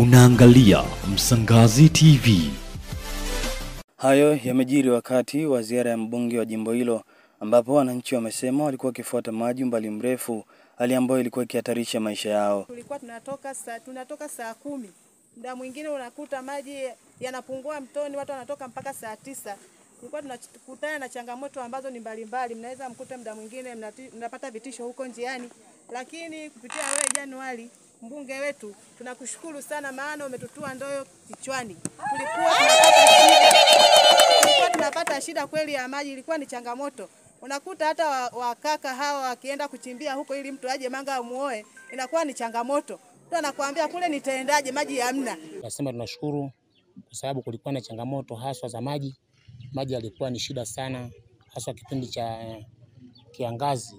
Unaangalia Msangazi TV. Hayo yamejiri wakati wa ziara ya mbunge wa jimbo hilo ambapo wananchi wamesema walikuwa wakifuata maji umbali mrefu, hali ambayo ilikuwa ikihatarisha maisha yao. Tulikuwa tunatoka saa 10. Muda mwingine unakuta maji yanapungua mtoni, watu wanatoka mpaka saa 9. Tulikuwa tunakutana na changamoto ambazo ni mbalimbali. Mnaweza mkuta muda mwingine mnapata vitisho huko njiani. Lakini kupitia wewe Januari, mbunge wetu, tunakushukuru sana maana umetutua ndoo kichwani. Tulikuwa tunapata shida kweli ya maji, ilikuwa ni changamoto. Unakuta hata wakaka hawa wakienda kuchimbia huko ili mtu aje manga amuoe, inakuwa ni changamoto. Mtu anakuambia kule nitaendaje, maji hamna. Nasema tunashukuru kwa sababu kulikuwa na changamoto haswa za maji. Maji yalikuwa ni shida sana haswa kipindi cha kiangazi.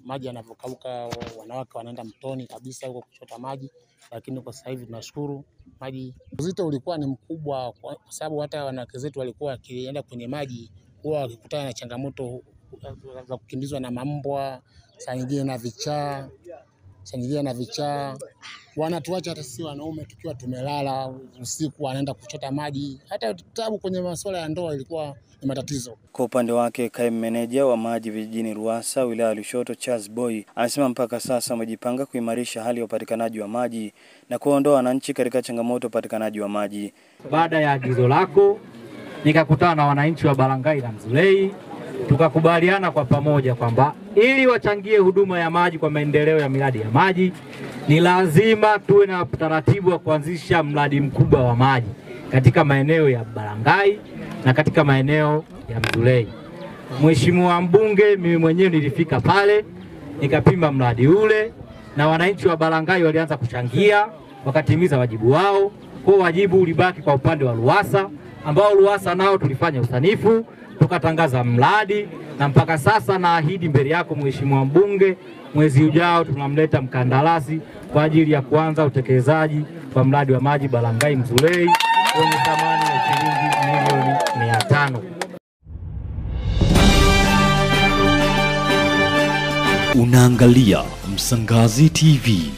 Maji yanavokauka, wanawake wanaenda mtoni kabisa huko kuchota maji, lakini kwa sasa hivi tunashukuru maji. Uzito ulikuwa ni mkubwa kwa sababu hata wanawake zetu walikuwa wakienda kwenye maji huwa wakikutana na changamoto za kukimbizwa na mambwa, saa nyingine na vichaa. Wanatuacha hata sisi wanaume tukiwa tumelala usiku, wanaenda kuchota maji. Hata tabu kwenye masuala ya ndoa ilikuwa ni matatizo. Kwa upande wake, kaimu meneja wa maji vijijini Ruasa wilaya Lushoto Charles Boy anasema mpaka sasa wamejipanga kuimarisha hali ya upatikanaji wa maji na kuondoa wananchi katika changamoto upatikanaji wa maji. Baada ya agizo lako nikakutana na wananchi wa Barangai na Mzulei, tukakubaliana kwa pamoja kwamba ili wachangie huduma ya maji kwa maendeleo ya miradi ya maji ni lazima tuwe na taratibu wa kuanzisha mradi mkubwa wa maji katika maeneo ya Barangai na katika maeneo ya Mzulei. Mheshimiwa mbunge, mimi mwenyewe nilifika pale nikapima mradi ule na wananchi wa Barangai walianza kuchangia, wakatimiza wajibu wao. Kwa wajibu ulibaki kwa upande wa Ruasa, ambao Ruasa nao tulifanya usanifu, tukatangaza mradi, na mpaka sasa naahidi mbele yako Mheshimiwa mbunge, mwezi ujao tunamleta mkandarasi kwa ajili ya kuanza utekelezaji wa mradi wa maji Barangai Mzulei wenye thamani ya shilingi milioni 500. Unaangalia Msangazi TV.